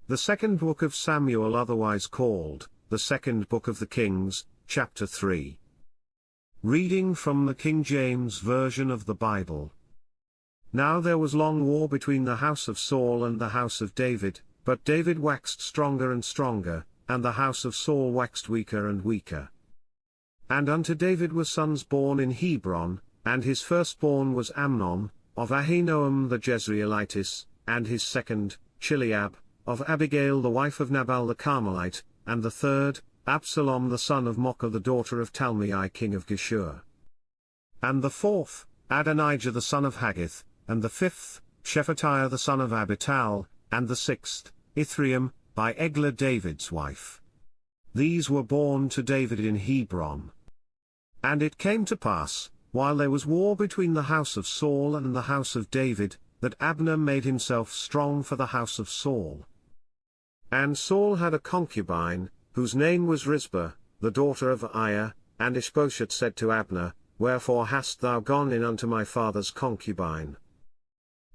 The second book of Samuel, otherwise called, the second book of the Kings, chapter 3. Reading from the King James Version of the Bible. Now there was long war between the house of Saul and the house of David, but David waxed stronger and stronger, and the house of Saul waxed weaker and weaker. And unto David were sons born in Hebron, and his firstborn was Amnon, of Ahinoam the Jezreelitess, and his second, Chileab, of Abigail the wife of Nabal the Carmelite, and the third, Absalom the son of Maacah the daughter of Talmai king of Geshur. And the fourth, Adonijah the son of Haggith, and the fifth, Shephatiah the son of Abital, and the sixth, Ithream, by Eglah David's wife. These were born to David in Hebron. And it came to pass, while there was war between the house of Saul and the house of David, that Abner made himself strong for the house of Saul. And Saul had a concubine, whose name was Rizpah, the daughter of Aiah, and Ishbosheth said to Abner, Wherefore hast thou gone in unto my father's concubine?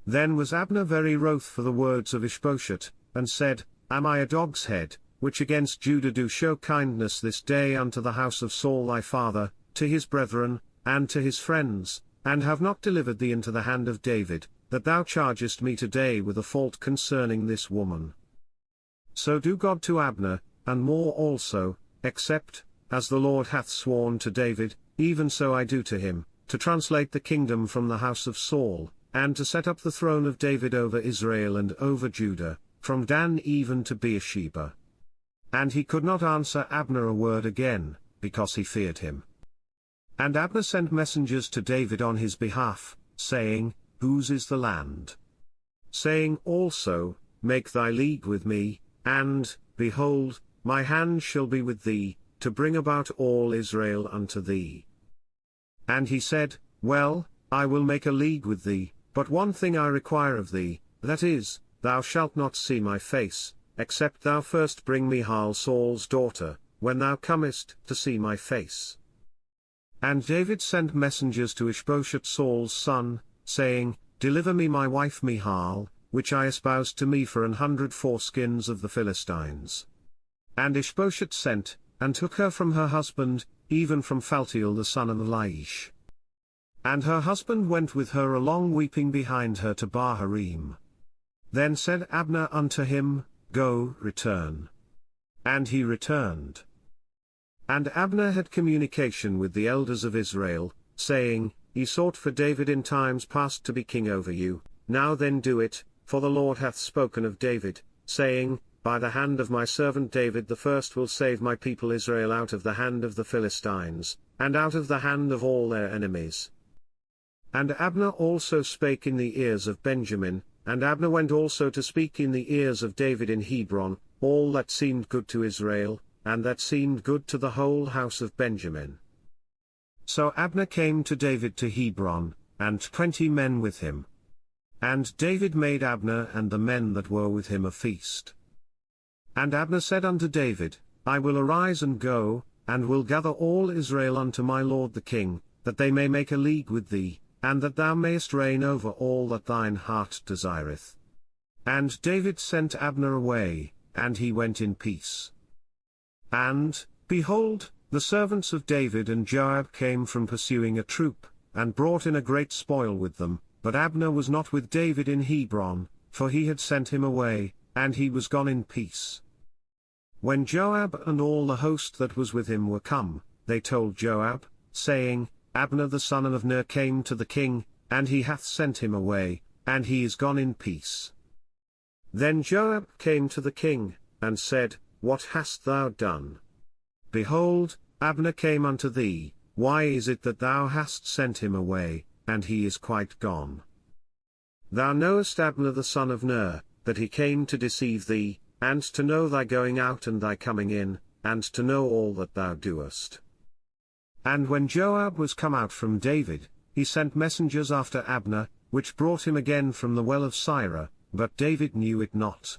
Then was Abner very wroth for the words of Ishbosheth, and said, Am I a dog's head, which against Judah do show kindness this day unto the house of Saul thy father, to his brethren, and to his friends, and have not delivered thee into the hand of David, that thou chargest me today with a fault concerning this woman? So do God to Abner, and more also, except, as the Lord hath sworn to David, even so I do to him, to translate the kingdom from the house of Saul, and to set up the throne of David over Israel and over Judah, from Dan even to Beersheba. And he could not answer Abner a word again, because he feared him. And Abner sent messengers to David on his behalf, saying, Whose is the land? Saying also, Make thy league with me, and, behold, my hand shall be with thee, to bring about all Israel unto thee. And he said, Well, I will make a league with thee, but one thing I require of thee, that is, thou shalt not see my face, except thou first bring me Michal Saul's daughter, when thou comest to see my face. And David sent messengers to Ishbosheth Saul's son, saying, Deliver me my wife Michal, which I espoused to me for 100 foreskins of the Philistines. And Ishbosheth sent, and took her from her husband, even from Phaltiel the son of Laish. And her husband went with her along weeping behind her to Bahurim. Then said Abner unto him, Go, return. And he returned. And Abner had communication with the elders of Israel, saying, Ye sought for David in times past to be king over you, now then do it, for the Lord hath spoken of David, saying, By the hand of my servant David the first will save my people Israel out of the hand of the Philistines, and out of the hand of all their enemies. And Abner also spake in the ears of Benjamin, and Abner went also to speak in the ears of David in Hebron, all that seemed good to Israel, and that seemed good to the whole house of Benjamin. So Abner came to David to Hebron, and 20 men with him. And David made Abner and the men that were with him a feast. And Abner said unto David, I will arise and go, and will gather all Israel unto my lord the king, that they may make a league with thee, and that thou mayest reign over all that thine heart desireth. And David sent Abner away, and he went in peace. And, behold, the servants of David and Joab came from pursuing a troop, and brought in a great spoil with them, but Abner was not with David in Hebron, for he had sent him away, and he was gone in peace. When Joab and all the host that was with him were come, they told Joab, saying, Abner the son of Ner came to the king, and he hath sent him away, and he is gone in peace. Then Joab came to the king, and said, What hast thou done? Behold, Abner came unto thee, why is it that thou hast sent him away, and he is quite gone? Thou knowest Abner the son of Ner, that he came to deceive thee, and to know thy going out and thy coming in, and to know all that thou doest. And when Joab was come out from David, he sent messengers after Abner, which brought him again from the well of Sirah, but David knew it not.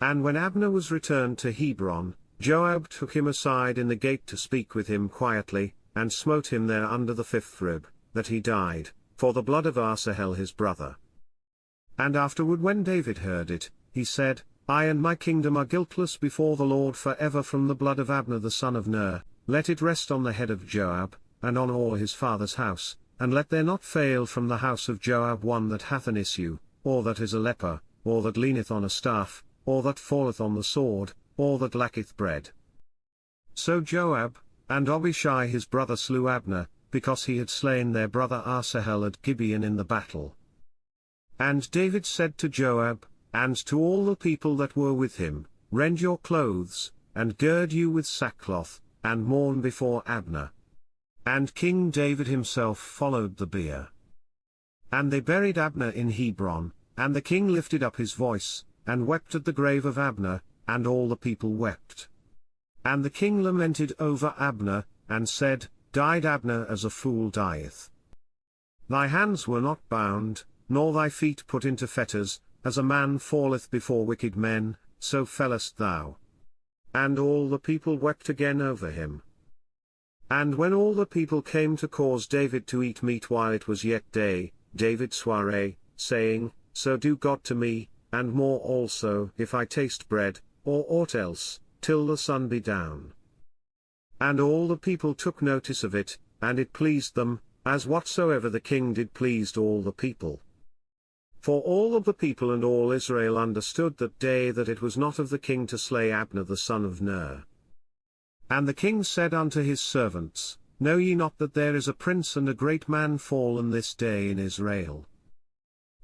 And when Abner was returned to Hebron, Joab took him aside in the gate to speak with him quietly, and smote him there under the 5th rib, that he died, for the blood of Asahel his brother. And afterward when David heard it, he said, I and my kingdom are guiltless before the Lord forever from the blood of Abner the son of Ner. Let it rest on the head of Joab, and on all his father's house, and let there not fail from the house of Joab one that hath an issue, or that is a leper, or that leaneth on a staff, or that falleth on the sword, or that lacketh bread. So Joab, and Abishai his brother slew Abner, because he had slain their brother Asahel at Gibeon in the battle. And David said to Joab, and to all the people that were with him, Rend your clothes, and gird you with sackcloth, and mourn before Abner. And King David himself followed the bier. And they buried Abner in Hebron, and the king lifted up his voice, and wept at the grave of Abner, and all the people wept. And the king lamented over Abner, and said, Died Abner as a fool dieth. Thy hands were not bound, nor thy feet put into fetters, as a man falleth before wicked men, so fellest thou. And all the people wept again over him. And when all the people came to cause David to eat meat while it was yet day, David sware, saying, So do God to me, and more also, if I taste bread, or aught else, till the sun be down. And all the people took notice of it, and it pleased them, as whatsoever the king did pleased all the people. For all of the people and all Israel understood that day that it was not of the king to slay Abner the son of Ner. And the king said unto his servants, Know ye not that there is a prince and a great man fallen this day in Israel?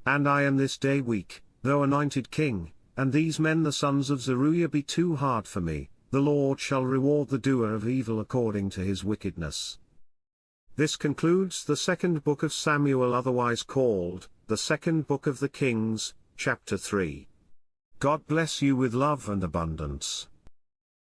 And I am this day weak, though anointed king, and these men the sons of Zeruiah be too hard for me. The Lord shall reward the doer of evil according to his wickedness. This concludes the second book of Samuel, otherwise called, the second book of the Kings, chapter 3. God bless you with love and abundance.